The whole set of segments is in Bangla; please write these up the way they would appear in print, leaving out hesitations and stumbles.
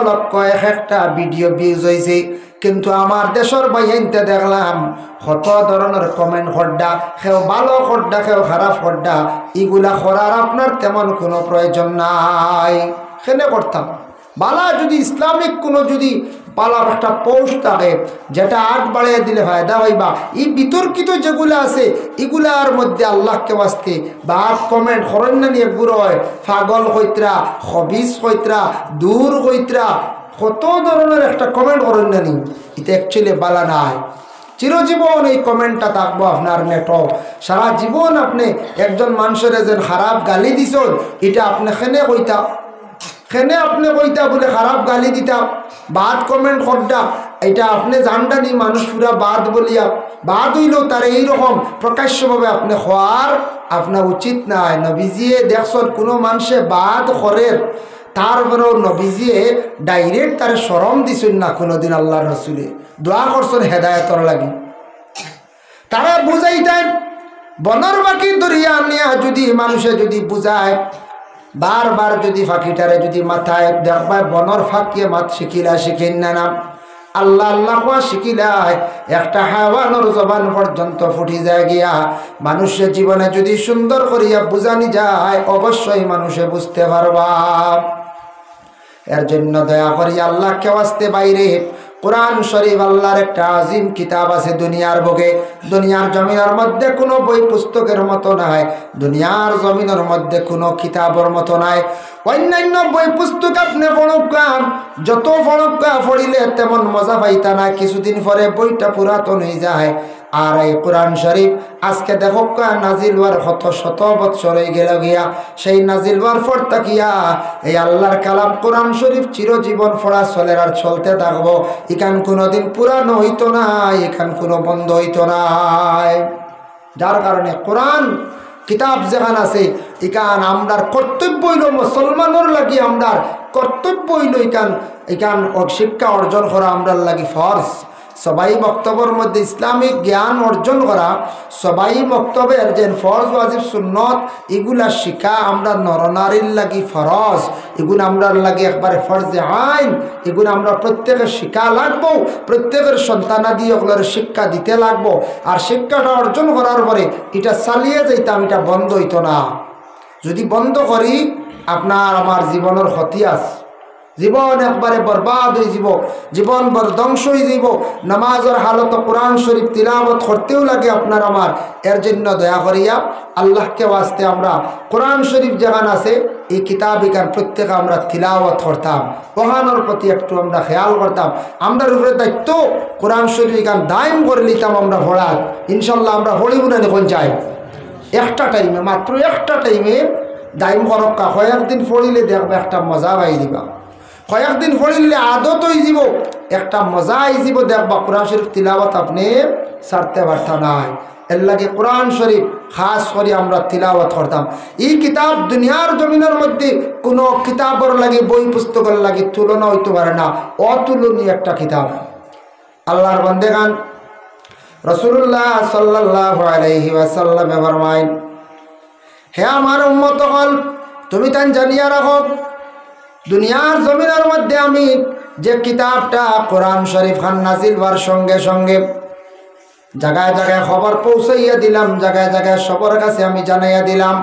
লক্ষ এক একটা ভিডিও ভিউজ হয়েছে, কিন্তু আমার দেশের বাইনতে দেখলাম কত ধরনের কমেন্ট খড্ডা, কেউ ভালো খড্ডা, কেউ খারাপ খড্ডা। এগুলা করার আপনার তেমন কোনো প্রয়োজন নাই। কেনে করতাম বালা যদি ইসলামিক কোনো যদি পালার একটা পোস্ট থাকে যেটা আট বাড়িয়ে দিলে ফায়দা হইবা, এই বিতর্কিত যেগুলো আছে এগুলার মধ্যে আল্লাহকে বাঁচতে বা কমেন্ট হরণ্য নিয়ে বুড়ো হয়, পাগল কইত্রা, হবিস কইত্রা, দূর কইত্রা, কত ধরনের একটা কমেন্ট হরণ্য নি, এটা অ্যাকচুয়ালি বালা নাই। চিরজীবন এই কমেন্টটা থাকবো আপনার নেটো, সারা জীবন আপনি একজন মানুষের যে খারাপ গালি দিছ এটা আপনি খেনে কইতা, খেনে আপনি কইতা বলে খারাপ গালি দিতা, বাদ কমেন্ট করতা, এটা আপনি জানডানি মানুষ পুরা বাদ বলিয়া বাদ হইলেও তার এইরকম প্রকাশ্যভাবে আপনি হওয়ার আপনার উচিত নাই। নবীজিয়ে দেখছেন কোনো মানুষে বাদ করের, তারপরেও নবীজিয়ে ডাইরেক্ট তার শরম দিছেন না কোনোদিন। আল্লাহ রসুলে দোয়া করছেন হেদায়তর লাগি, তারা বুঝাইতেন বনর বাকি দরিয়া নিয়া যদি মানুষে যদি বুঝায়, বারবার যদি ফাঁকিটারে যদি মাথায় দেখবা বনর ফাঁকিয়ে মাত শিখিলা শিখিন না আল্লাহ আল্লাহ শিখিলায় একটা হাওয়ানোর জবান পর্যন্ত ফুটি যায় গিয়া মানুষের জীবনে যদি সুন্দর করিয়া বুঝানি যায় অবশ্যই মানুষে বুঝতে পারবা। এর জন্য দয়া করি আল্লাহকে ওয়াস্তে বাইরে কোরআন শরীফ আল্লাহর একটা আজিম কিতাব আছে দুনিয়ার বুকে, দুনিয়ার জমিনের মধ্যে কোনো বই পুস্তকের মতো নাই, দুনিয়ার জমিনের মধ্যে কোনো কিতাবের মতো নাই। অন্যান্য বই পুস্তক আপনি পড়ুকা, যত পড়ুকা পড়িলে তেমন মজা পাইতা না, কিছুদিন পরে বইটা পুরাতন হয়ে যায়। আর এই কোরআন শরীফ আজকে দেখো নাজিল হওয়ার কত শত বৎসর হয়ে গেল গিয়া, সেই নাজিল হওয়ার পর তাকিয়া এই আল্লাহর কালাম কোরআন শরীফ চিরজীবন পড়া চলে আর চলতে থাকবো। এখান কোনোদিন পুরানো হইতো না, এখান কোনো বন্ধ হইতো না। যার কারণে কোরআন কিতাব যেখান আছে এখান আমরার কর্তব্য হইল মুসলমানের লাগি, আমরার কর্তব্য হইল এখান শিক্ষা অর্জন করা আমরার লাগি ফরজ। সবাই বক্তব্যের মধ্যে ইসলামিক জ্ঞান অর্জন করা, সবাই বক্তব্যের যে ফরজ ওয়াজিব সুন্নত এগুলা শিখা আমরা নরনারীর লাগি ফরজ, এগুলো আমরার লাগে একবারে ফরজে আইন, এগুলো আমরা প্রত্যেকের শিক্ষা লাগবো, প্রত্যেকের সন্তানাদি ওগুলোর শিক্ষা দিতে লাগবো। আর শিক্ষাটা অর্জন করার পরে এটা চালিয়ে যাইতাম, এটা বন্ধ হইতো না। যদি বন্ধ করি আপনার আমার জীবনের ক্ষতি আছে, জীবন একবারে বরবাদ হয়ে যাব, জীবন বর ধ্বংস হয়ে যাব। নামাজের হালত কোরআন শরীফ তিলাওয়াত করতেও লাগে আপনার আমার। এর জন্য দয়া করিয়া আল্লাহকে ওয়াস্তে আমরা কোরআন শরীফ যেখান আছে এই কিতাব এখান প্রত্যেকে আমরা তিলাওয়াত করতাম, ওহানোর প্রতি একটু আমরা খেয়াল করতাম। আমরা উপরে দায়িত্ব কোরআন শরীফ এখান দায়ম করে নিতাম আমরা পড়ার। ইনশাল্লাহ আমরা পড়িব না দেখুন চাই একটা টাইমে, মাত্র একটা টাইমে দায়ম করক্কা, কয়েকদিন পড়িলে দেখবে একটা মজা পাই দিবা, কয়েকদিন পড়িলে আদত হয়ে যাব, একটা মজা হয়ে যাব, দেখবা কোরআন শরীফ তিলাওয়াত আপনি ছাড়তে পারতা নাই। এর লাগে কোরআন শরীফ খাস করে আমরা তিলাওয়াত করতাম। এই কিতাব দুনিয়ার জমিনের মধ্যে কোনো কিতাবের লাগে বই পুস্তকের লাগে তুলনা হইতে পারে না, অতুলনীয় একটা কিতাব। আল্লাহর বান্দেগান রাসূলুল্লাহ সাল্লাল্লাহু আলাইহি ওয়াসাল্লাম ফরমায়, হে আমার উম্মত হল তুমি তান জানিয়া রাখো দুনিয়ার জমিনের মধ্যে আমি যে কিতাবটা কোরআন শরীফ খান নাজিল হওয়ার সঙ্গে সঙ্গে জায়গায় জায়গায় খবর পৌঁছাইয়া দিলাম, জায়গায় জায়গায় সবার কাছে আমি জানাইয়া দিলাম।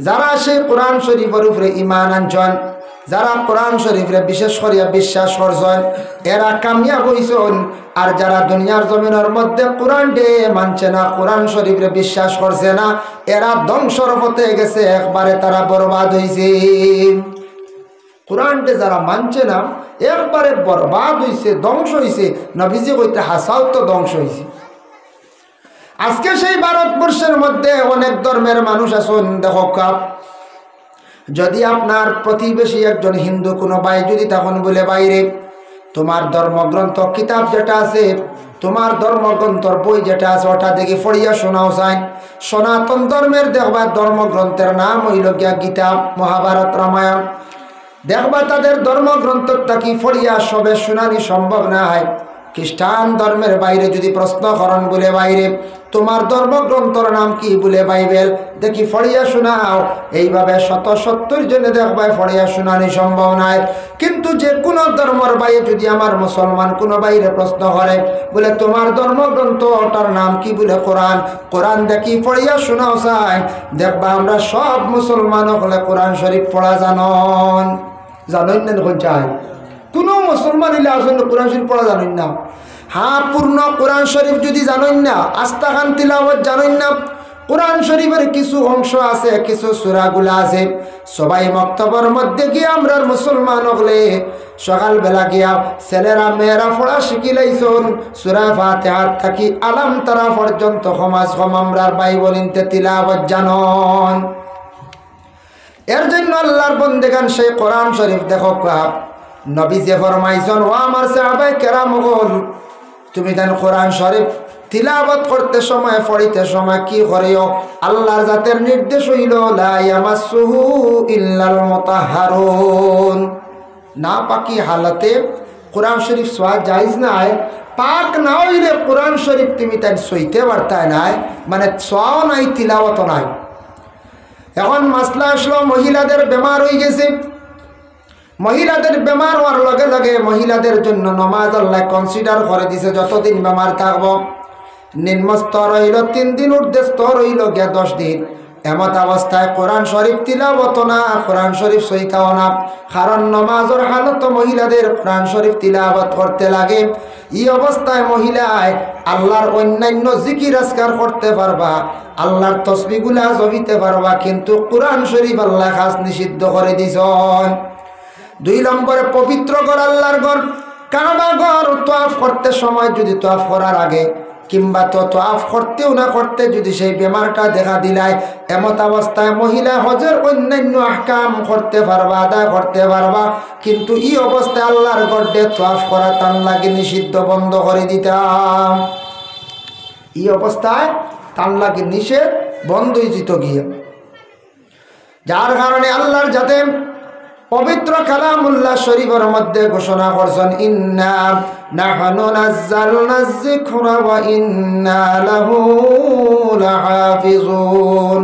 যারা সেই কোরআন শরীফের উপরে ঈমান আনছেন, যারা কোরআন শরীফে বিশেষ করিয়া বিশ্বাস করছেন, এরা কামিয়াব হইছেন। আর যারা দুনিয়ার জমিনের মধ্যে কোরআন ডে মানছে না, কোরআন শরীফে বিশ্বাস করছে না, এরা ধ্বংসর পথে গেছে, একবারে তারা বরবাদ হইছে। কোরআনটা যারা মানছে না একবারে বরবাদ হইছে, ধ্বংস হইছে। নবীজি কইতে হাসাও তো ধ্বংস হইছে। আজকে সেই ভারতবর্ষের মধ্যে অনেক ধর্মের মানুষ আছেন। দেখো যদি আপনার প্রতিবেশী একজন হিন্দু কোনো ভাই যদি তখন বলে বাইরে তোমার ধর্মগ্রন্থ কিতাব যেটা আছে, তোমার ধর্মগ্রন্থর বই যেটা আছে ওটা দেখি পড়িয়া শোনাও যায়। সনাতন ধর্মের দেখবা ধর্মগ্রন্থের নাম হইল গিয়া গীতা, মহাভারত, রামায়ণ। দেখবা তাদের ধর্মগ্রন্থটা কি পড়িয়া সবে শোনানি সম্ভব না হয়। খ্রিস্টান ধর্মের বাইরে যদি প্রশ্ন করেন বলে বাইরে তোমার ধর্মগ্রন্থর নাম কি? বলে বাইবেল। দেখি ফড়িয়া শোনাও। এইভাবে 70 জনে দেখবাই ফড়িয়া শোনানি সম্ভব নয়। কিন্তু যে কোনো ধর্মের বাইরে যদি আমার মুসলমান কোনো বাইরে প্রশ্ন করে, বলে তোমার ধর্মগ্রন্থ ওটার নাম কি? বলে কোরআন। কোরআন দেখি ফড়িয়া শোনাও চাই, দেখবা আমরা সব মুসলমান হলে কোরআন শরীফ পড়া জানন। জানেন না? দেখুন চাই কোনো মুসলমান হলে আসলে কোরআন শরীফ পড়া জানেন না। হ্যাঁ, পূর্ণ কোরআন শরীফ যদি জানেন না, আস্তাখান তিলাওয়াত জানেন না, কোরআন শরীফের কিছু অংশ আছে, কিছু সূরাগুলা আছে, সবাই মক্তবের মধ্যে গিয়ে আমরা মুসলমান হলে সকালবেলা গিয়া ছেলেরা মেয়েরা পড়া শিখিলাইছুন। সূরা ফাতিহা থাকি আলাম তারা পর্যন্ত সমাজ কম আমরা বাইবেল ইনতে তিলাওয়াত জানন। এর জন্য আল্লাহর বন্দেগান সেই কোরআন শরীফ দেখো নবী যে ফরমাইছেন, ও আমার সাহাবায়ে কেরাম হল, তুমি দেন কোরআন শরীফ তিলাওয়াত করতে সময় পড়িতে সময় কি করিও? আল্লাহর জাতের নির্দেশ হইল লা ইয়ামাসসুহু ইল্লাল মুতাহহারুন। না পাকি হালতে কোরআন শরীফ ছোঁয়া জায়েজ নাই। পাক না হইলে কোরআন শরীফ তুমি তাই সইতে পারতাই নাই, মানে ছোঁয়াও নাই, তিলাওয়াতও নাই। এখন মাসলা আসলো, মহিলাদের বেমার হয়ে গেছে। মহিলাদের বেমার হওয়ার লগে লগে মহিলাদের জন্য নমাজ আল্লাহ কনসিডার করে দিছে, যতদিন বেমার থাকবো। নিম্ন স্তর হইল 3 দিন, ঊর্ধ্ব স্তর হইল গিয়া 10 দিন। এমত অবস্থায় কোরআন শরীফ তিলাওয়াত না, কোরআন শরীফ সইতাও না। কারণ নমাজের হালত মহিলাদের কোরআন শরীফ তিলাওয়াত করতে লাগে। এই অবস্থায় মহিলায় আল্লাহর অন্যান্য জিকির আজকার করতে পারবা, আল্লাহর তসবিহগুলা জবিতে পারবা, কিন্তু কোরআন শরীফ আল্লাহ খাস নিষিদ্ধ করে দিছেন। 2 নম্বরে পবিত্র ঘর, আল্লাহর ঘর কাবা ঘর তোয়াফ করতে সময় যদি তোয়াফ করার আগে কিংবা তোয়াফ করতেও না করতে যদি সেই বেমারটা দেখা দিলায়, এমত অবস্থায় মহিলা হজের অন্যান্য আহকাম করতে পারবা, আদায় করতে পারবা, কিন্তু এই অবস্থায় আল্লাহর ঘরে তোয়াফ করা তার লাগে নিষিদ্ধ, বন্ধ করে দিতাম। এই অবস্থায় তার লাগে নিষেধ, বন্ধই যেত গিয়ে। যার কারণে আল্লাহর যাতে পবিত্র কালামুল্লাহ শরীফের মধ্যে ঘোষণা করছেন, ইন্না নাহনু নাযালনায যিকরা ওয়া ইন্না লাহু লাহাফিজুন।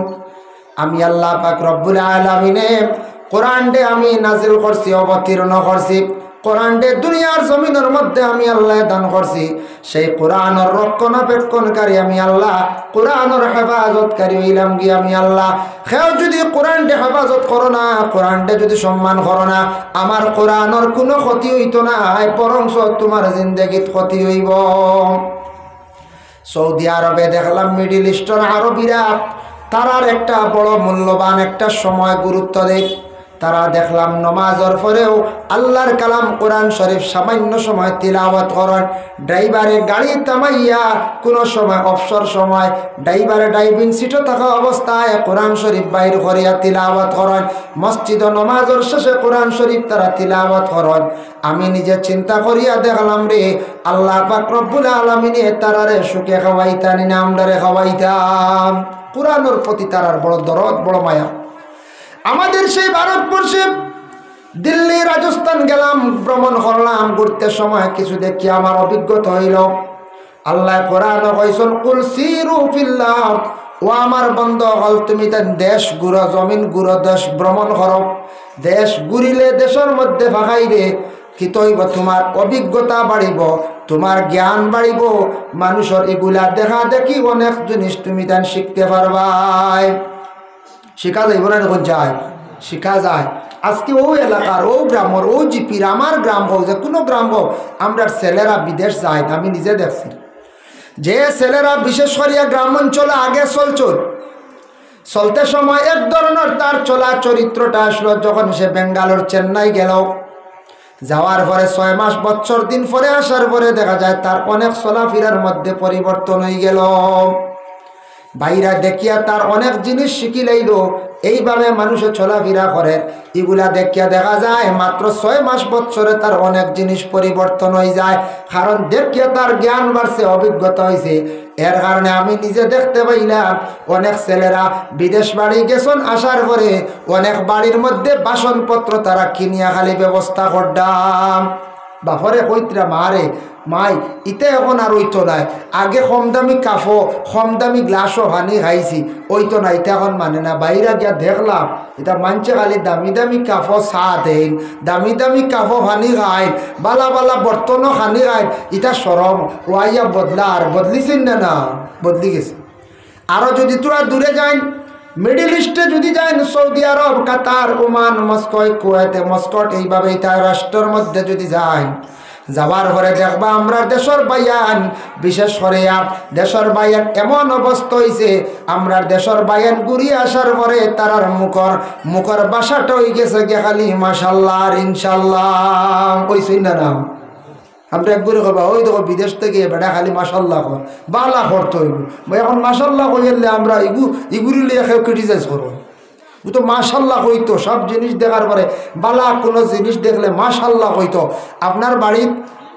আমি আল্লাহ পাক রব্বুল আলামিনে কোরআনকে আমি নাজিল করছি, অবতীর্ণ করছি। কোরআনকে দুনিয়ার জমিনের মধ্যে আমি আল্লাহ দান করছি। সেই কোরআনের রক্ষণাবেক্ষণকারী আমি আল্লাহ, কোরআনের হেফাজতকারী হইলাম গিয়ে আমি আল্লাহ। সেও যদি কোরআনকে হেফাজত করো না, কোরআনকে যদি সম্মান করো না, আমার কোরআনের কোনো ক্ষতি হইতো না, বরং তোমার জিন্দেগিত ক্ষতি হইব। সৌদি আরবে দেখলাম, মিডিল ইস্টার্ন আরবিরা তারার একটা বড় মূল্যবান একটা সময় গুরুত্ব দেয়। তারা দেখলাম নমাজের পরেও আল্লাহর কালাম কোরআন শরীফ সামান্য সময় তিলাওয়াত করেন। ড্রাইভারে গাড়ি থামাইয়া কোনো সময় অবসর সময় ড্রাইভারে ড্রাইভিং সিটে থাকা অবস্থায় কোরআন শরীফ বাইর করিয়া তিলাওয়াত করেন। মসজিদ নমাজের শেষে কোরআন শরীফ তারা তিলাওয়াত করেন। আমি নিজে চিন্তা করিয়া দেখলাম রে, আল্লাহ পাক রব্বুল আলামিনে তারারে সুখে খাওয়াইতানি না আমরারে খাওয়াইতাম। কোরআনের প্রতি তারার বড় দরদ, বড় মায়া। আমাদের সেই ভারতবর্ষে দিল্লি, রাজস্থান গেলাম, ভ্রমণ করলাম, ঘুরতে সময় কিছু দেখি আমার অভিজ্ঞতা হইল। আল্লাহ কোরআন কইছেন, কুল সিরু ফিল্লাহ, ও আমার বন্ধ হল তুমি তার দেশ ঘুরো, জমিন ঘুরো, দেশ ভ্রমণ করো। দেশ ঘুরিলে দেশের মধ্যে ফাঁকাইবে কি তৈব, তোমার অভিজ্ঞতা বাড়িব, তোমার জ্ঞান বাড়িব, মানুষের এগুলা দেখা দেখি অনেক জিনিস তুমি তার শিখতে পারবাই। শিখা যাইব না? যখন যায় শিখা যায়। আজকে ও এলাকার, ও গ্রামের, ও জিপির, আমার গ্রাম হোক, যে কোনো গ্রাম হোক, আমরা ছেলেরা বিদেশ যায়। আমি নিজে দেখছি যে ছেলেরা বিশেষ করিয়া গ্রাম অঞ্চলে আগে চলতে সময় এক ধরনের তার চলা চরিত্রটা আসলো। যখন সে বেঙ্গালোর, চেন্নাই গেল, যাওয়ার পরে 6 মাস, বছর দিন পরে আসার পরে দেখা যায় তার অনেক চলাফেরার মধ্যে পরিবর্তন হয়ে গেল। বাইরা দেখিয়া তার অনেক জিনিস শিখি লাইল। এইভাবে মানুষে চলাফেরা করে, এগুলা দেখিয়া দেখা যায় মাত্র 6 মাস, বছরে তার অনেক জিনিস পরিবর্তন হয়ে যায়। কারণ দেখিয়া তার জ্ঞান বাড়ছে, অভিজ্ঞতা হয়েছে। এর কারণে আমি নিজে দেখতে পাইলাম অনেক ছেলেরা বিদেশ বাড়ি গেছেন, আসার পরে অনেক বাড়ির মধ্যে বাসনপত্র তারা কিনিয়া খালি ব্যবস্থা করতাম। বাফরে কইতরা মারে মাই ইতে এখন আর ওইতো নাই, আগে কম দামি কাফো কম দামি গ্লাসও হানি খাইছি ওইতো না, এটা এখন মানে না। বাইরে গিয়া দেখলাম এটা মানছে খালি দামি দামি কাফো চা দেন, দামি দামি কাফো হানি খায়, বালা বালা বর্তনও হানি খায়, এটা সরম ওয়াইয়া বদলা আর বদলিছেন না? না বদলি গেছে। আরও যদি তোরা দূরে যান, মিডল ইস্টে যদি যান, সৌদি আরব, কাতার, ওমান, মস্কো, কুয়েতে, মস্কট, এইভাবে তার রাষ্ট্রের মধ্যে যদি যান, যাবার পরে দেখবা আমরা দেশের বায়ান, বিশেষ করে দেশের বায়ান এমন অবস্থা হয়েছে, আমরা দেশের বায়ান ঘুরিয়ে আসার পরে তারার মুখর বাসাটা হয়ে গেছে গিয়ে খালি মাশাল্লাহ আর ইনশাল্লাহ ওইসই না নাম। আমরা একবারে করবা ওই দেখো বিদেশ থেকে বেটা খালি মাশাল্লাহ কর, বালা করতে হইব। এখন মাশাল্লাহ কইলে আমরা ইগুলি লিয়ে ক্রিটিসাইজ করবো। ও তো মাশাল্লাহ হইতো, সব জিনিস দেখার পরে বালা কোনো জিনিস দেখলে মাশাল্লাহ হইতো। আপনার বাড়ির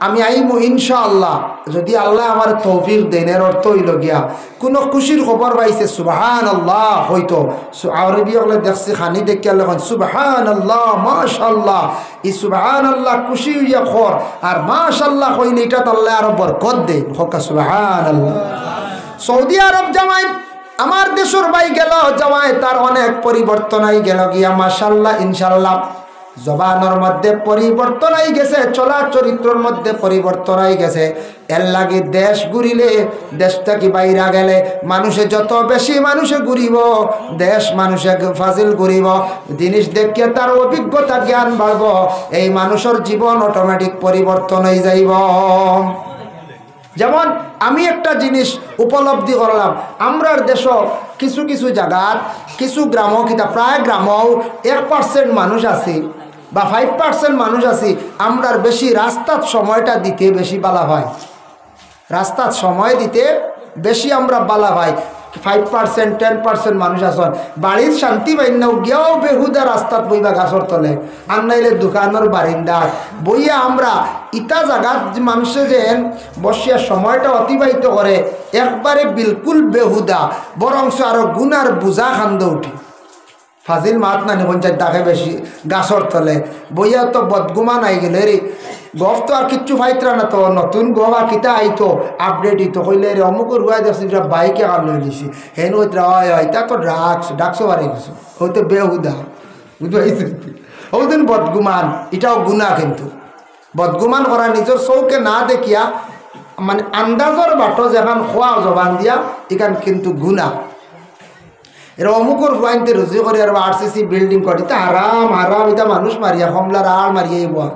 আমি আইমু ইনশাআল্লাহ, যদি আল্লাহ আমার তৌফিক দেন। এর অর্থ হইল গিয়া কোনো খুশির খবর পাইছে সুবহানাল্লাহ হইতো। আরবি হলে দেখছি খানি দেখিয়া লেখন সুবহানাল্লাহ মাশাল্লাহ, এই সুবহানাল্লাহ খুশি হইয়া খর, আর মাশাল্লাহ হইলে এটা আল্লাহ আরো বরকত দেন। হকা সুবহানাল্লাহ। সৌদি আরব জামাই আমার দেশের ভাই গেল জামাই, তার অনেক পরিবর্তন আই গেল গিয়া মাশাল্লাহ ইনশাল্লাহ। জবানের মধ্যে পরিবর্তন আই গেছে, চলা চরিত্রের মধ্যে পরিবর্তন আই গেছে। এর লাগে দেশ ঘুরিলে, দেশটা কি বাইরা গেলে মানুষে যত বেশি মানুষে ঘুরিব, দেশ মানুষে ফাজিল ঘুরিব, জিনিস দেখিয়ে তার অভিজ্ঞতা জ্ঞান বাড়ব, এই মানুষের জীবন অটোমেটিক পরিবর্তন হয়ে যাইব। যেমন আমি একটা জিনিস উপলব্ধি করলাম, আমরার দেশ কিছু কিছু জায়গার কিছু গ্রাম, কিতা প্রায় গ্রামও 1% মানুষ আছে বা 5% মানুষ আছে, আমরার বেশি রাস্তার সময়টা দিতে বেশি বালা হয়, রাস্তার সময় দিতে বেশি আমরা বালা হয়। 5% 10% মানুষ আসন বাড়ির শান্তি বাইন গিয়াও বেহুদা রাস্তাত বইবা গাছর তলে, আর নাইলে দোকানের বারিন্দা বইয়া আমরা ইটা জায়গাত মানুষে যেন বসিয়া সময়টা অতিবাহিত করে, একবারে বিলকুল বেহুদা, বরংস আরো গুনার বোঝা খান্দ উঠি। ফাজিল মাত নানি পঞ্চায়েত তাকে বেশি গাছর তলে বইয়া তো বদগুমা নাই গেলে রে গফ তো আর কিচ্ছু ফাইতরা না, তো নতুন গফ আর কিতা আইতো আপডেট হইতো কইলে রে অমুক রুয়াই দেখছি বাইকে কাম লই দিছি হেন ওইটা হয় তা তো ডাকসো বাড়ি গেছো হইতো বেহুদা বুঝতে ওদিন বদগুমান, এটাও গুণা। কিন্তু বদগুমান করা নিজের চৌকে না দেখিয়া মানে আন্দাজর বাটো যেখান খোয়া জবান দিয়া এখান কিন্তু গুণা। এরা অমুকর ফুয়াইনতে রুজি করে আর RCC বিল্ডিং করে, তা হারাম হারাম, এটা মানুষ মারিয়া কমলার আড় মারিয়াই বয়া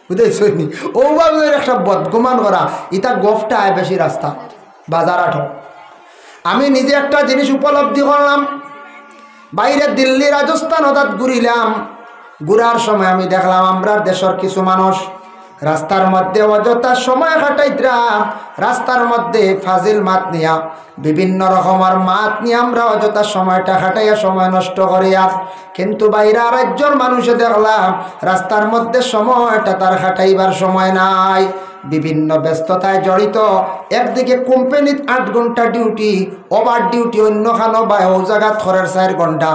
বুঝেছি। ওভাবে একটা বদগুমান করা, এটা গফটা আয় বেশি রাস্তা বাজার আঠো। আমি নিজে একটা জিনিস উপলব্ধি করলাম, বাইরে দিল্লি রাজস্থান হঠাৎ ঘুরিলাম, ঘুরার সময় আমি দেখলাম আমরা দেশের কিছু মানুষ রাস্তার মধ্যে অযথা সময় কাটাইতরা, রাস্তার মধ্যে ফাজিল মাত নিয়া বিভিন্ন রকমের মাত নিয়ে আমরা অযথা সময়টা কাটাইয়া সময় নষ্ট করিয়া। কিন্তু বাইরা রাজ্যের মানুষে দেখলাম রাস্তার মধ্যে সময়টা তার কাটাইবার সময় নাই, বিভিন্ন ব্যস্ততায় জড়িত। একদিকে কোম্পানিত 8 ঘন্টা ডিউটি, ওভার ডিউটি অন্যখানো বা ও জায়গা থরের 4 ঘন্টা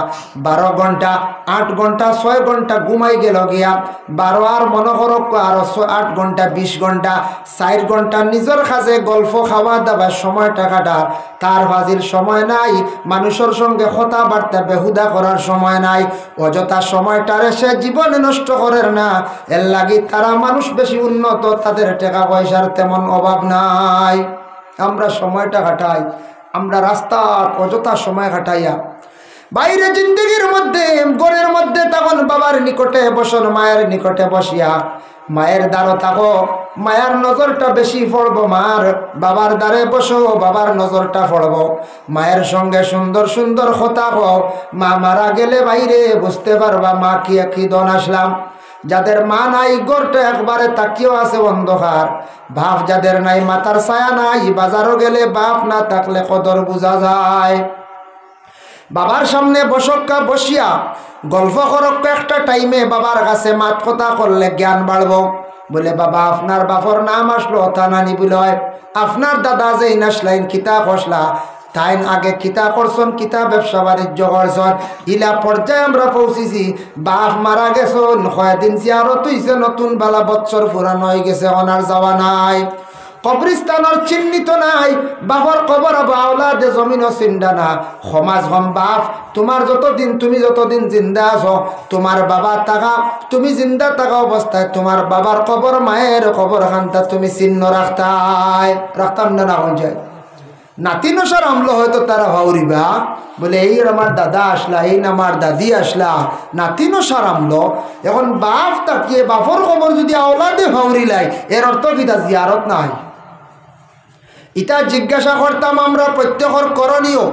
12 ঘন্টা 8 ঘন্টা 6 ঘন্টা ঘুমাই গেল গিয়া 12 আর মনে করো আর 8 ঘন্টা 20 ঘন্টা 4 ঘন্টা নিজের কাছে গল্প খাওয়া দাওয়ার সময়টা কাটা, তার ফাজিল সময় নাই, মানুষের সঙ্গে কথাবার্তা বেহুদা করার সময় নাই, অযথা সময়টারে সে জীবনে নষ্ট করেন না। এর লাগি তারা মানুষ বেশি উন্নত, তাদের টাকা পয়সার তেমন অভাব নাই। আমরা সময়টা কাটাই, আমরা রাস্তার অযথা সময় কাটাইয়া বাইরে জিন্দগির মধ্যে ঘরের মধ্যে তখন বাবার নিকটে বসন, মায়ের নিকটে বসিয়া মায়ের দ্বারও থাকো, মায়ের নজরটা বেশি পড়বো, মার বাবার দ্বারে বসো, বাবার নজরটা পড়বো, মায়ের সঙ্গে সুন্দর সুন্দর কথা কও। মা মারা গেলে বাইরে বুঝতে পারবা মা কি দন আসলাম। যাদের মা নাই গড়টা একবারে তাকিয়েও আছে অন্ধকার, বাপ যাদের নাই মাথার ছায়া নাই, বাজারও গেলে বাপ না থাকলে কদর বোঝা যায়। বাবার সামনে বসক্কা বসিয়া গল্প করক্কা একটা টাইমে বাবার কাছে মাত কথা করলে জ্ঞান বাড়ব। বলে বাবা আপনার বাপর নাম আসলো তা নানি বলে, আপনার দাদা যে নাসলাইন কিতা খসলা তাই আগে কিতা করছন, কিতা ব্যবসা বাণিজ্য করছন, ইলা পর্যায়ে আমরা পৌঁছেছি। বাপ মারা গেছন, কয়দিন জিয়ারত হইছে, নতুন বালা বৎসর পুরানো হয়ে গেছে, ওনার যাওয়া নাই, কবরস্থানের চিহ্নিত নাই, বাপর কবর বাউলাদে জমিনও চিন্তা না। সমাজ হম বাপ, তোমার যতদিন, তুমি যতদিন জিন্দা আছো, তোমার বাবা থাকা, তুমি জিন্দা থাকা অবস্থায় তোমার বাবার কবর, মায়ের কবর খানটা তুমি চিহ্ন রাখতাম না, না হয়ে যায়। নাতিনসার আমলো হয়তো তারা ভাউরিবা বলে এই আমার দাদা আসলা, এই আমার দাদি আসলা, নাতিনসার আমলো। এখন বাপ তাকিয়ে বাপর খবর যদি আওলাদে ভাউরি লাই, এর অর্থ কিতা জিয়ারত নাই। ইটা জিজ্ঞাসা করতাম আমরা প্রত্যেকের করণীয়।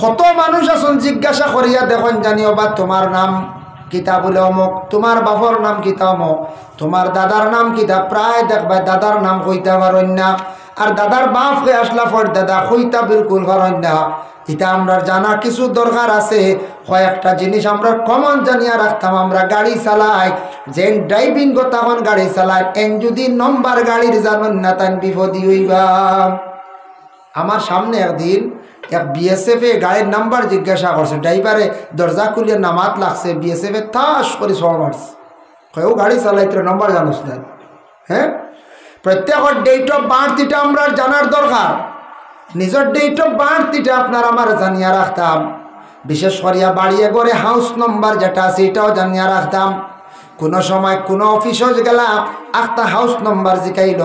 কত মানুষ আছেন জিজ্ঞাসা করিয়া দেখুন জানিও বা তোমার নাম কিতা বলে অমুক, তোমার বাপর নাম কিতা অমুক, তোমার দাদার নাম কিতা, প্রায় দেখবা দাদার নাম কইতা পারেন না, আর দাদার বাপ হয়ে আসলা পর দাদা কইতা বিলকুল পারেন না। এটা আমরা জানা কিছু দরকার আছে। কয়েকটা জিনিস আমরা কমন জানিয়া রাখতাম। আমরা গাড়ি চালাই, যে ড্রাইভিং তখন গাড়ি চালাই, এন যদি নম্বর গাড়ির জানেন না তাই বিপদী হইবা। আমার সামনে একদিন এক বিএসএফে গাড়ির নাম্বার জিজ্ঞাসা করছে, ড্রাইভারে দরজা খুলিয়ে নামাত লাগছে, বিএসএফে তাস করে সব মারছে, কেউ গাড়ি চালাইতে নম্বর জানোস না। হ্যাঁ, প্রত্যেকের ডেট অফ বার্থ এটা আমরা জানার দরকার। নিজের ডেট অফ বার্থ এটা আপনার আমার জানিয়া রাখতাম। বিশেষ করিয়া বাড়িয়ে গড়ে হাউস নম্বর যেটা আছে এটাও জানিয়া রাখতাম। কোনো সময় কোনো অফিসে গেলাম, একটা হাউস নম্বর জিকাইল,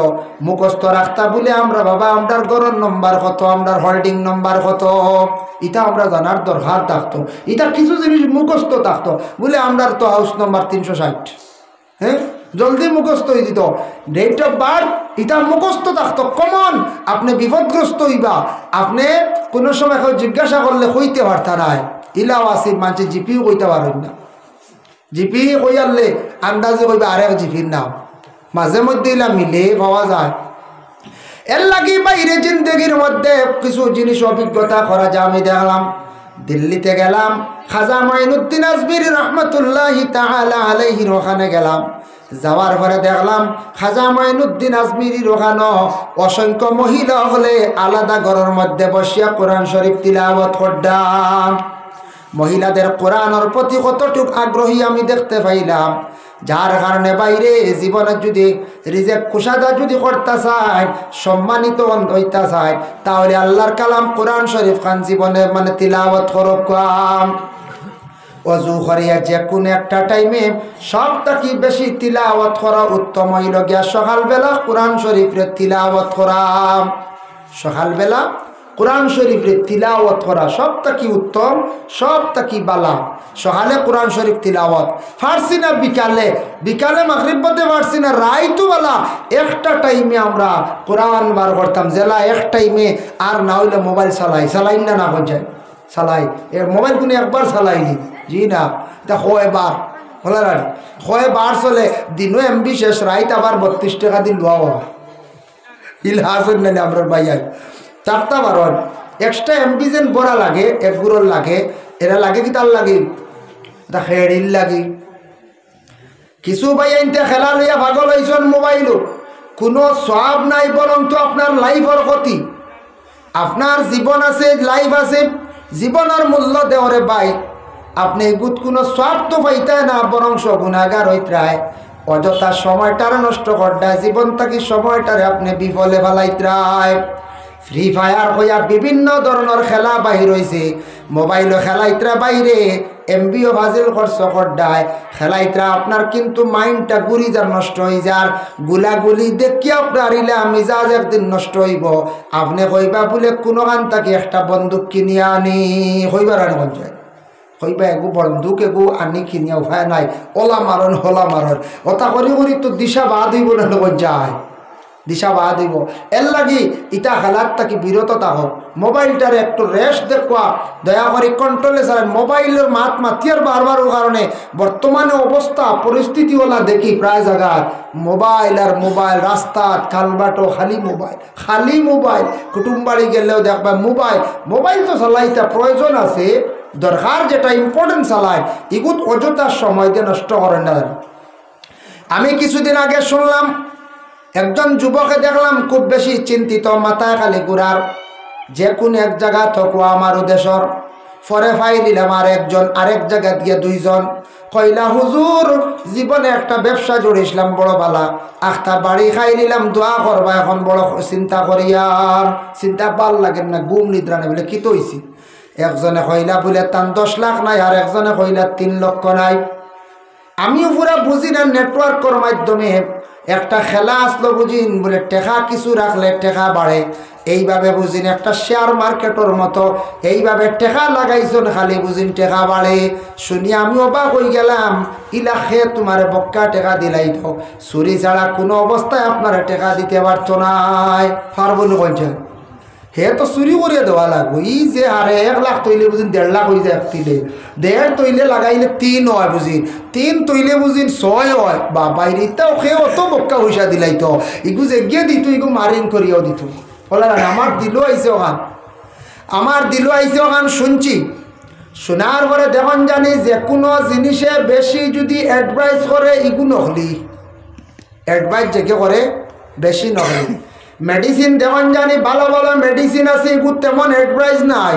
মুখস্থ রাখতা বলে আমরা বাবা আমরার ঘরের নম্বর কত, আমরার হোল্ডিং নম্বর কত, এটা আমরা জানার দরকার থাকতো। এটা কিছু জিনিস মুখস্থ থাকতো বলে আমরার তো হাউস নম্বর 360। হ্যাঁ, জলদি মুখস্থ হয়ে দিত। ডেট অফ বার্থ এটা মুখস্থ থাকতো কমন। আপনি বিপদগ্রস্ত হইবা, আপনি কোনো সময় কেউ জিজ্ঞাসা করলে কইতে পারতা নাই। ইলাও আসির মানুষ জিপিও কইতে পারেন না, জিপি কইয়ারলে আন্দাজে কইবা আরেক জিপির নাম, মাঝে মধ্যে ইলা মিলে পাওয়া যায়। এর লাগি বাইরে জিন্দগির মধ্যে কিছু জিনিস অভিজ্ঞতা করা যায়। আমি দেখলাম দিল্লিতে গেলাম, খাজা মাইনুদ্দিন আজমিরি রহমতুল্লাহি তাআলা আলাইহির ওখানে গেলাম। যাওয়ার পরে দেখলাম খাজা মাইনুদ্দিন আজমিরির ওখানে অসংখ্য মহিলা হলে আলাদা ঘরের মধ্যে বসিয়া কোরআন শরীফ তিলাওয়াত করতাম। মহিলাদের কোরআনের প্রতি কতটুকু আগ্রহী আমি দেখতে পাইলাম, যার কারণে বাইরে জীবনে যদি রিজেক কুশাদা যদি করতে চায়, সম্মানিত হইতে চায়, তাহলে আল্লাহর কালাম কোরআন শরীফ খান জীবনে মানে তিলাওয়াত করক। অজু করিয়া যে কোনো একটা টাইমে সব থেকে বেশি তিলাওয়াত করা উত্তম হইল গিয়া সকালবেলা কোরআন শরীফের তিলাওয়াত করা। সকালবেলা কোরআন শরীফের তিলাওয়াত করা সব থেকে উত্তম, সব থেকে বালা। সকালে কোরআন শরীফ তিলাওয়াত ফারসি না বিকালে, বিকালে মাগরিব পথে ফারসি না, রাইতো বালা একটা টাইমে আমরা কোরআন বার করতাম জেলা এক টাইমে। আর না হইলে মোবাইল চালাই না, না যায় চালাই। এ মোবাইল কোনো একবার চালাইনি, জি না, এটা কয়বার বলা রানি, কয়বার চলে, দিনও এমবি শেষ, রাইত আবার 32 টাকা দিন লোয়া ইলাহাসন না আমরা বাইয়াই চারটা বারণ এক্সট্রা এমবি যেন বড়া লাগে, এক গুড়র লাগে, এরা লাগে কি তার লাগে, এটা খেড়িল লাগে। কিছু ভাই আনতে খেলা লইয়া পাগল হয়েছেন মোবাইলও, কোনো সব নাই, বরং তো আপনার লাইফের ক্ষতি। আপনার জীবন আছে, লাইফ আছে, জীবনের মূল্য দেওয়ারে ভাই আপনি এগুত কোনো স্বার্থ পাইতে না, বরং গুণাগার হইত্রায়, অযথা সময়টার নষ্ট করতায়, জীবন থাকি সময়টারে আপনি বিফলে ফেলাইত্রায়। ফ্রি ফায়ার হইয়া বিভিন্ন ধরনের খেলা বাহির হয়েছে, মোবাইলও খেলাইত্রা বাইরে, এমবিও ভাজিল খরচ করডায় খেলাইত্রা আপনার কিন্তু মাইন্ডটা গুড়ি যার নষ্ট হয়ে যার, গুলাগুলি দেখিয়া আপনার ইলা মিজাজ একদিন নষ্ট হইব। আপনি কইবা বলে কোনো গান তাকে একটা বন্দুক কিনিয়া আনি, কইবার আনি মন যায়, কইবা এগু বন্দুক এগু আনি কিনিয়া উপায় নাই, ওলা মারণ হলা মারণ, ওটা করি করি তো দিশা বাদ হইব না মন যায়, দিশা বাদ হইব। এর লাগি ইটা খেলার থাকি বিরত থাকুক। মোবাইলটার একটু রেস্ট দেখুয়া, দয়া করে কন্ট্রোলে চালান। মোবাইলের মাত মাতিয়ার বারবার কারণে বর্তমানে অবস্থা পরিস্থিতি ওলা দেখি প্রায় জায়গায় মোবাইল আর মোবাইল, রাস্তা খালবাটো খালি মোবাইল, খালি মোবাইল, কুটুম বাড়ি গেলেও দেখবা মোবাইল। মোবাইল তো চালাইতে প্রয়োজন আছে, দরকার যেটা ইম্পর্টেন্ট চালায়, এগুত অযথা সময় দিয়ে নষ্ট করেন না। আমি কিছুদিন আগে শুনলাম একজন যুবকে দেখলাম খুব বেশি চিন্তিত, মাথায় খালি ঘুরার, যে কোন এক জায়গা থাকো আমার দেশর পরে ফাইলিলাম আরেক জায়গা দিয়ে দুইজন কইলা হুজুর জীবনে একটা ব্যবসা জড়িয়েছিলাম বড় বালা আখটা বাড়ি খাই নিলাম দোয়া করবা এখন বড় চিন্তা করিয়ার চিন্তা ভাল লাগে না ঘুম নিদ্রা নেই বলে কি তৈছি একজনে কইলা বলে তান 10 লাখ নাই আর একজনে কইলা 3 লক্ষ নাই আমিও পুরা বুঝি না নেটওয়ার্কের মাধ্যমে একটা খেলা আসলো বুঝিন বলে টেকা কিছু রাখলে টেকা বাড়ে এইভাবে বুঝিন একটা শেয়ার মার্কেটের মতো এইভাবে টেকা লাগাইছেন খালি বুঝিন টেকা বাড়ে শুনি আমি অবাক হয়ে গেলাম ইলাখে তোমার বক্কা টেকা দিলাই তো চুরি ছাড়া কোনো অবস্থায় আপনারা টেকা দিতে পারতো নাই পারবো না কইছে হে তো চুরি করিয়ে দেওয়া লাগবো ই যে আরে 1 লাখ তৈলে বুঝিন 1.5 লাখ হয়ে যায় একটিলে 1.5 তৈলে লাগাইলে 3 হয় বুঝিন 3 তৈলে বুঝিন 6 হয় বা বাইরেটাও সে অত বক্কা পয়সা দিলাই তো ইগু যে গিয়ে দিত ইগু মারিন করিয়াও দিত বলা আমার দিলও আইসে ওখান শুনছি শোনার পরে দেখুন জানি যে কোনো জিনিসে বেশি যদি অ্যাডভাইস করে ইগু নকলি অ্যাডভাইস যে করে বেশি নকলি মেডিসিন দেখুন জানি ভালো ভালো মেডিসিন আছে এগুলো তেমন অ্যাডভাইস নাই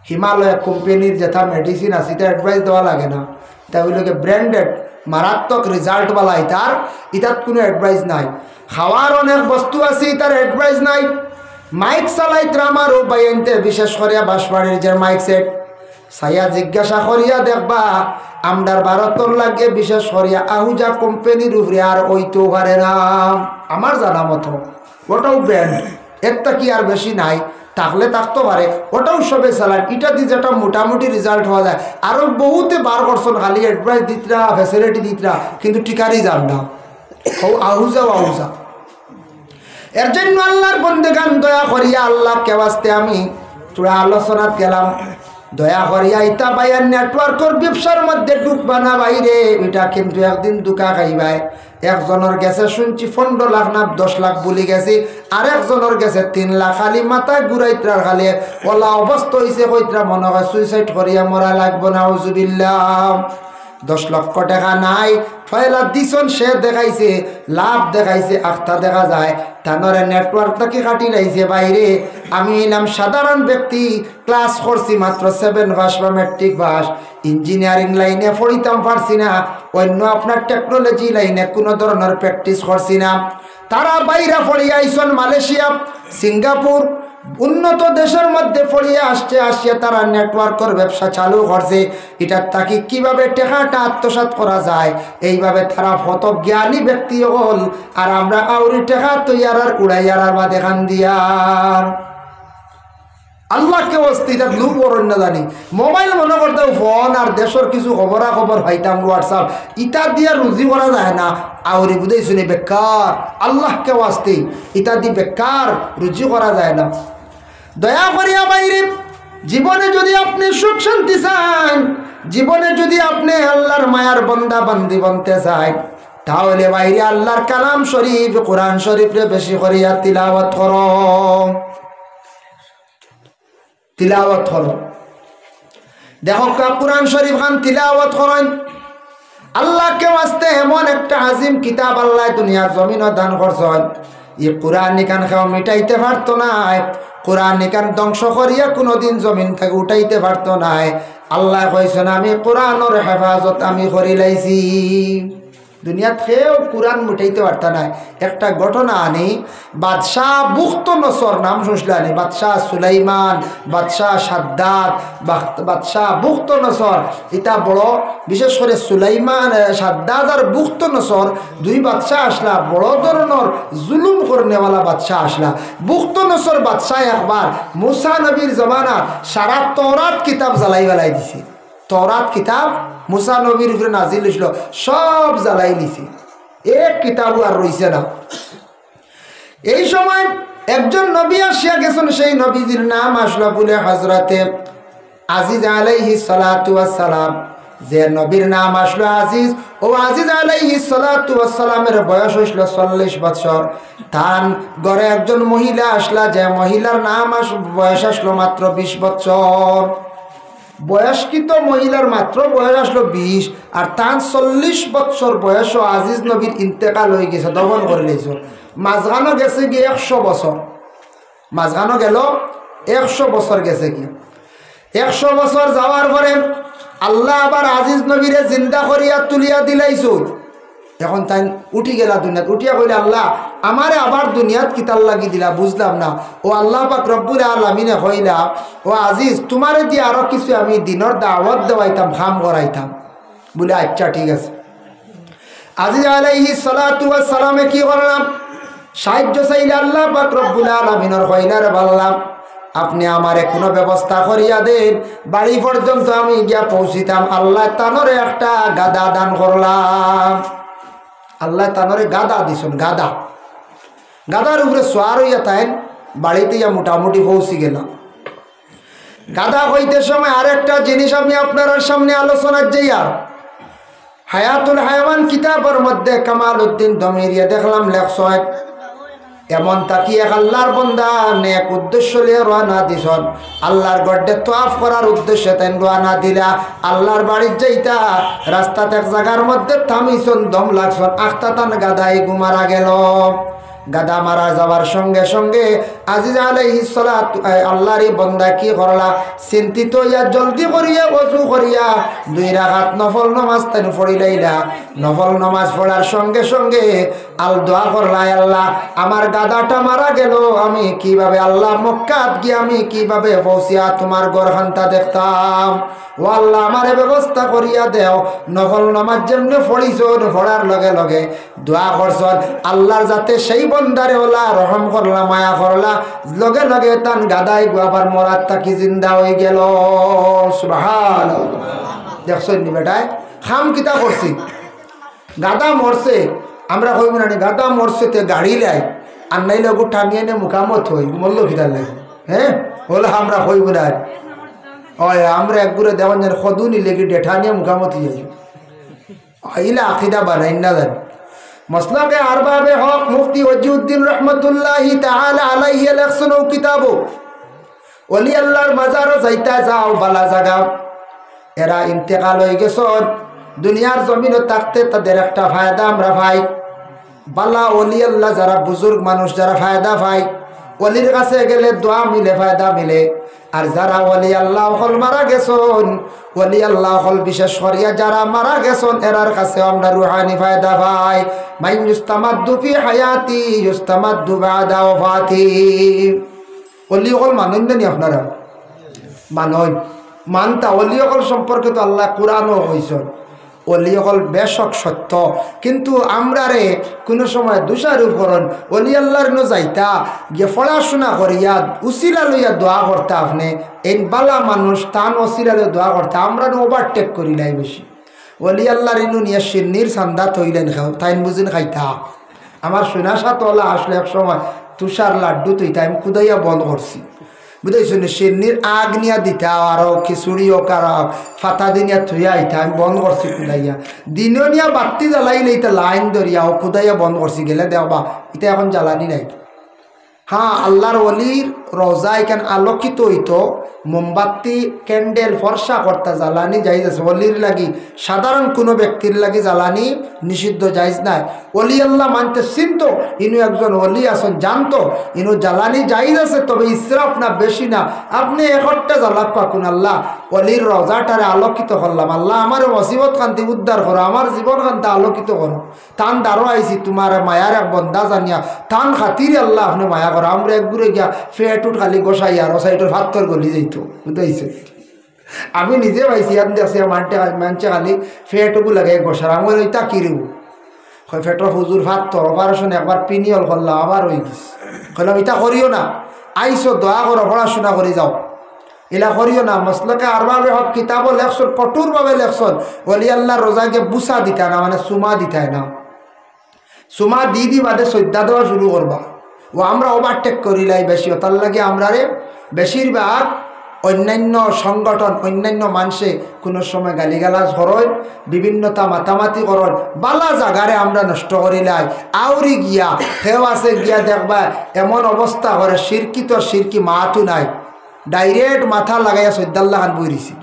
হিমালয় কোম্পানির যেটা মেডিসিন আছে এটা অ্যাডভাইস দেওয়া লাগে না এটা ওইগুলোকে ব্র্যান্ডেড মারাত্মক রেজাল্টওয়ালা এটার কোনো অ্যাডভাইস নাই খাওয়ার অনেক বস্তু আছে এটার অ্যাডভাইস নাই মাইক চালাইতে আমারও বাইনতে বিশেষ করিয়া বাঁশবাড়ির যে মাইক সেট সাইয়া জিজ্ঞাসা করিয়া দেখবা আমদার ভারতর লাগে বিশেষ করিয়া আহুজা কোম্পানির উপরে আর ওইতেও পারে না আমার জানা মতো ওটাও ব্র্যান্ড একটা কি আর বেশি নাই থাকলে থাকতে পারে ওটাও সবে চালান এটা দিয়ে যেটা মোটামুটি রেজাল্ট হওয়া যায় আরও বহুতে বার করছেন খালি অ্যাডভাইস দিতরা ফ্যাসিলিটি দিতরা কিন্তু টিকারই যান না আহুজা এর জন্য আল্লাহর বন্দেগান দয়া করিয়া আল্লাহকে বাস্তে আমি তোরা আলোচনাত গেলাম দয়া করিয়া ইতা বাইয়ার নেটওয়ার্কের ব্যবসার মধ্যে ঢুকবা না বাইরে এটা কিন্তু একদিন দুকা খাইবাই একজনের গেছে শুনছি 15 লাখ না 10 লাখ বলি গেছে আর একজনের গেছে 3 লাখ খালি মাথায় ঘুরাইত্রার খালি ওলা অবস্থা হয়েছে কইত্রা মনে হয় সুইসাইড করিয়া মরা লাগবো না আউযুবিল্লাহ 10 লক্ষ টাকা নাই ফয়লা দিছন সে দেখাইছে লাভ দেখাইছে আখতা দেখা যায় তানরে নেটওয়ার্কটাকে কাটি লাইছে বাইরে আমি এলাম সাধারণ ব্যক্তি ক্লাস করছি মাত্র 7 পাস বা ম্যাট্রিক পাস ইঞ্জিনিয়ারিং লাইনে পড়িতাম পারছি না অন্য আপনার টেকনোলজি লাইনে কোনো ধরনের প্র্যাকটিস করছি না তারা বাইরে পড়িয়ে আইসন মালয়েশিয়া সিঙ্গাপুর উন্নত দেশের মধ্যে পড়িয়ে আসছে তারা নেটওয়ার্কের ব্যবসা চালু করছে এটা তাকে কিভাবে টাকাটা আত্মসাৎ করা যায় এইভাবে তারা কত জ্ঞানী ব্যক্তি হল আর আমরা আউরি টাকা তৈয়ার আর উড়াইয়ার আর বা দেখান দিয়ার আল্লাহকে অস্তিটা লুক অরণ্য জানি মোবাইল মনে করতে ফোন আর দেশের কিছু খবরাখবর পাইতাম হোয়াটসঅ্যাপ ইটা দিয়া রুজি করা যায় না আউরি বুঝেই শুনে বেকার আল্লাহকে অস্তি ইটা দিয়ে বেকার রুজি করা যায় না দয়া করিয়া বাইরে জীবনে যদি আপনি সুখ শান্তি চান জীবনে যদি আপনি আল্লাহর মায়ার বন্দা বান্দি বনতে চান তাহলে বাইরে আল্লাহর কালাম শরীফ কোরআন শরীফে বেশি করিয়া তিলাওয়াত করো দেখো কোরআন শরীফ খান তিলাওয়াত করেন আল্লাহকে ওয়াস্তে এমন একটা আজিম কিতাব আল্লাহ দুনিয়ার জমিনও দান করছেন এই কোরআন নিকান খাও মিটাইতে পারতো না কোরআন নিকান ধ্বংস করিয়া কোনোদিন জমিন থেকে উঠাইতে পারতো না আল্লাহ কইছেন আমি কোরআনের হেফাজত আমি করি লাইছি দুনিয়াত কেউ কোরআন মুঠাইতে পারতা নাই একটা ঘটনা আনি বাদশাহ বুখতনসর নাম শুনলানি বাদশাহ সুলাইমান বাদশাহ সাদ্দাত বাদশাহ বুখতনসর এটা বড় বিশেষ করে সুলাইমান সাদ্দাত আর বুখতনসর দুই বাদশাহ আসলা বড় ধরনের জুলুম করনেওয়ালা বাদশাহ আসলা বুখতনসর বাদশাহ একবার মুসা নবীর জমানা সারা তওরাত কিতাব জ্বালাই বেলাই দিছে তওরাত কিতাব মুসা নবীর উপরে নাজিল হয়েছিল সব জ্বালাই নিছে এক কিতাবও আর রইছে না এই সময় একজন নবী আসিয়া গেছেন সেই নবীজির নাম আসলো বলে হযরতে আজিজ আলাইহিস সালাতু ওয়াস সালাম যে নবীর নাম আসলো আজিজ ও আজিজ আলাইহিস সালাতু ওয়াস সালামের বয়স হইছিল 40 বছর তার ঘরে একজন মহিলা আসলা যে মহিলার নাম বয়স আসলো মাত্র 20 বছর বয়স্কিত মহিলার মাত্র বয়স আসলো 20 আর তার 40 বছর বয়স আজিজ নবীর ইন্তেকাল হয়ে গেছে দফন করে নিয়েছে মাঝখানে গেছে গিয়ে 100 বছর মাঝখানো গেল 100 বছর গেছে কি 100 বছর যাওয়ার পরে আল্লাহ আবার আজিজ নবীরে জিন্দা করিয়া তুলিয়া দিলাইছো। এখন তাই উঠি গেলা দুনিয়াত, উঠিয়া কইলে আল্লাহ আমারে আবার দুনিয়াত কিতাল লাগি দিলা, বুঝলাম না। ও আল্লাহ পাক রব্বুল আলামিনে কইলা, ও আজিজ তোমারে দিয়ে আরো কিছু আমি দিনের দাওয়াত দেওয়াইতাম, খাম করাইতাম। বলে আচ্ছা ঠিক আছে। আজিজ আলাইহিস সালাতু ওয়াস সালামে কি করলাম, সাহায্য চাইলে আল্লাহ পাক রব্বুল আলামিনের কইলার বললাম আপনি আমারে কোনো ব্যবস্থা করিয়া দেন, বাড়ি পর্যন্ত আমি গিয়া পৌঁছিতাম। আল্লাহ তানরে একটা গাদা দান করলাম। আল্লাহ তানরে গাদা দিছেন, গাদা, গাদার উপরে সোয়ার হইয়া তাই বাড়িতে ইয়া মোটামুটি পৌঁছি গেলাম। গাদা হইতে সময় আরেকটা জিনিস আমি আপনার সামনে আলোচনার যাই। আর হায়াতুল হায়াওয়ান কিতাবের মধ্যে কামাল উদ্দিন দমিরিয়া দেখলাম লেখছেন এমন তাকি এক আল্লাহর বন্দা নেক উদ্দেশ্য লিয়ে রওনা দিছন। আল্লাহর গড্ডে তোয়াফ করার উদ্দেশ্যে তাই রওনা দিলা। আল্লাহর বাড়ির যাইতা রাস্তাতে এক জায়গার মধ্যে থামিছন, দম লাগছন, আখতা তান গাদাই গুমারা গেল। গাদা মারা যাওয়ার সঙ্গে সঙ্গে আজিজ আলাইহিস সালাত আল্লাহর বন্দা কি করলা, চিন্তিত ইয়া জলদি করিয়া ওযু করিয়া 2 রাকাত নফল নামাজ তান পড়িলাইলা। নফল নামাজ পড়ার সঙ্গে সঙ্গে আল দোয়া করলা, আল্লাহ আমার গাদাটা মারা গেল, আমি কিভাবে আল্লাহ মক্কাত গিয়ে আমি কিভাবে পৌঁছিয়া তোমার গরখানটা দেখতাম। ও আল্লাহ আমারে ব্যবস্থা করিয়া দেও। নফল নামাজ যেমনি পড়িছ, পড়ার লগে লগে দোয়া করছন আল্লাহর যাতে সেই বন্দারে ওলা রহম করলা, মায়া করলা, লগে লগে তান গাদাই গুয়াবার মরাত থাকি জিন্দা হয়ে গেল। সুবহানাল্লাহ। দেখছেন নি বেটায় খাম কিতা করছি, গাদা মরছে আমরা কইব না গাদা মরছে তে গাড়ি লাই আর নাইলে গো টানিয়ে নে মুকামত হই মল্ল খিদার লাগে। হ্যাঁ বলে আমরা কইব না, ওই আমরা একগুরে দেওয়ান যেন সদুনি লেগে ডেঠা নিয়ে মুখামত যাই আইলা আকিদা বানাই না জানি। মসলাকে আরবাবে হক মুফতি ওয়াজিউদ্দিন রহমতুল্লাহি তাআলা আলাইহি লেখছেন ও কিতাব ওলি আল্লাহর মাজারও যাইতা যাও বালা জায়গা। এরা ইন্তেকাল হয়ে গেছেন, দুনিয়ার জমিনে থাকতে তাদের একটা ফায়দা আমরা পাই। বালা ওলি আল্লাহ যারা বুজুর্গ মানুষ যারা ফায়দা পায়, ওলির কাছে গেলে দোয়া মিলে, ফায়দা মিলে। আর যারা ওলি আল্লাহ হল মারা গেছেন, ওলি আল্লাহ হল বিশেষ করিয়া যারা মারা গেছেন এরার কাছে আমরা রুহানি ফায়দা পাই। মাইন ইউস্তামাদ্দু ফি হায়াতি ইউস্তামাদ্দু বাদা ওয়াফাতি। ওলি হল মানুন নি আপনারা মানুন মানতা। ওলি হল সম্পর্কে তো আল্লাহ কোরআনও কইছেন ওলি হল বেশক সত্য, কিন্তু আমরা রে কোনো সময় দোষারোপ করন। ওলি আল্লাহর ন যাইতা গিয়ে পড়াশোনা করিয়া উসিলা লইয়া দোয়া করতে, আপনি এই বালা মানুষ তান উসিলা লইয়া দোয়া করতে আমরা ওভারটেক করি নাই বেশি। ওলি আল্লাহর ইনু নিয়ে সিন্নির সান্দা থইলেন খাও তাইন বুঝিন খাইতা। আমার সোনাশা তোলা আসলে এক সময় তুষার লাড্ডু তুই তাই খুদাইয়া বন্ধ করছি, বুঝাইছেন সিন্নির আগ নিয়া দিতা আরো খিচুড়িও কারা ফাতা দিনিয়া থুইয়া আইতা আমি বন্ধ করছি খুদাইয়া। দিনও নিয়া বাতি জ্বালাইলে এটা লাইন ধরিয়াও খুদাইয়া বন্ধ করছি, গেলে দেওয়া এটা এখন জ্বালানি নাই। হ্যাঁ আল্লাহর ওলির রোজা এখান আলোকিত হইতো, মোমবাতি ক্যান্ডেল ফর্সা করতে জ্বালানি যাইজ আছে। ওলির লাগি সাধারণ কোনো ব্যক্তির লাগি জ্বালানি নিষিদ্ধ যাইজ নাই। ওলি আল্লাহ মানতে চিনত, ইনু একজন ওলি আসন জানতো ইনু জ্বালানি যাইজ আছে, তবে ইসরাফ না বেশি না। আপনি একটা জ্বালাক পাকুন আল্লাহ ওলির রোজাটারে আলোকিত করলাম, আল্লাহ আমার মুসিবত কান্তি উদ্ধার করো, আমার জীবন কান্তি আলোকিত করো। তান দাঁড়ো আইছি তোমার মায়ার এক বন্দা জানিয়া, তান খাতির আল্লাহ আপনি মায়া করো। আমরা একগুড়ে গিয়া ফেটুট খালি গোসাই আর ওসাইটোর ভাত্তর গলি যাইত বুঝাইছে। আমি নিজে পাইছি ইয়াদ দেখছি মানছে খালি ফেটুকু লাগে গোসার। আমি ওইটা কিরব ফেটর হুজুর ভাত্তর অপারেশন একবার পিনিয়ল করলাম আবার হয়ে গেছে। কইলাম এটা করিও না, আইসো দয়া করো পড়াশোনা করে যাও, এলা করিও না। মসলকে আরবাবে হক কিতাবও লেখছন, কঠোরভাবে লেখছন ওলি আল্লাহ রোজাকে বুসা দিতা না, মানে সুমা দিতায় না। সুমা দি বাদে শ্রদ্ধা দেওয়া শুরু করবা। ও আমরা ওভারটেক করিলাই বেশি, তার লাগে আমরা রে বেশিরভাগ অন্যান্য সংগঠন অন্যান্য মানুষে কোনো সময় গালিগালাজ করয়, বিভিন্নতা মাতামাতি করয়, বালা জাগারে আমরা নষ্ট করিলাই। আউরি গিয়া সেও আছে গিয়া দেখবা এমন অবস্থা করে সিরকি তো সিরকি মাহাতো নাই, ডাইরেক্ট মাথা লাগাইয়া সৈদাল্লা খান বইরিছি।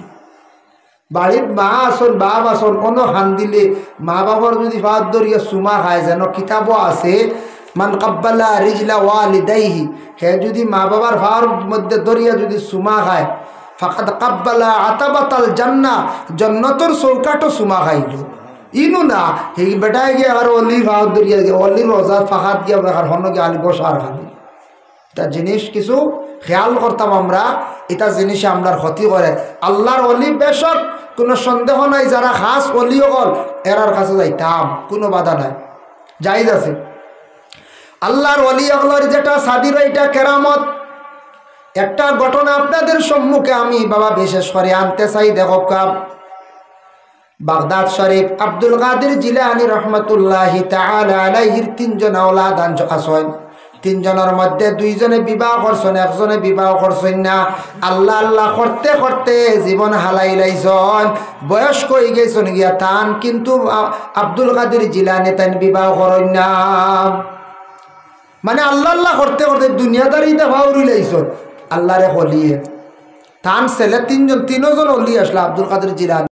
বাড়িত মা আসন বাপ আসন কোনো খান দিলে মা বাবার যদি ভাত ধরিয়া চুমা খায়, যেন কিতাবও আছে মান কাব্বালা রিজলা ওয়ালিদাইহি, হে যদি মা বাবার ভার মধ্যে দরিয়া যদি সুমা খায়, ফাকাদ কাব্বালা আতাবাতাল জান্নাহ, জান্নাতের চৌকাটো সুমা খাইল। ইনু না এই বেটায় গিয়ে আর অলির ভার দরিয়া গিয়ে অলির রোজার ফাঁকাত গিয়ে আর হন্য গিয়ে আলি বসার খাবি। এটা জিনিস কিছু খেয়াল করতাম আমরা, এটা জিনিসে আমরার ক্ষতি করে। আল্লাহর অলি বেশক কোনো সন্দেহ নাই, যারা খাস অলি হল এরার কাছে যাইতাম, কোনো বাধা নাই, জায়েজ আছে। আল্লাহর অলি হলর যেটা সাদির এটা কেরামত, একটা ঘটনা আপনাদের সম্মুখে আমি বাবা বিশেষ করে আনতে চাই। দেখো কাব বাগদাদ শরীফ আব্দুল কাদের জিলানী রহমতুল্লাহি তাআলা আলাইহির 3 জন আওলাদ আছেন। 3 জনের মধ্যে 2 জনে বিবাহ করছেন, একজনে বিবাহ করছেন না। আল্লাহ আল্লাহ করতে করতে জীবন হালাই লাইছেন, বয়স্ক হয়ে গেছেন গিয়া তান, কিন্তু আব্দুল কাদের জিলানী তান বিবাহ করেন না। মানে আল্লাহ আল্লাহ করতে করতে দুনিয়াদারিতে ভাউরি লাইছেন। আল্লাহরে হলিয়ে তান ছেলে 3 জন অলি আসলো আব্দুল কাদের জিলানী।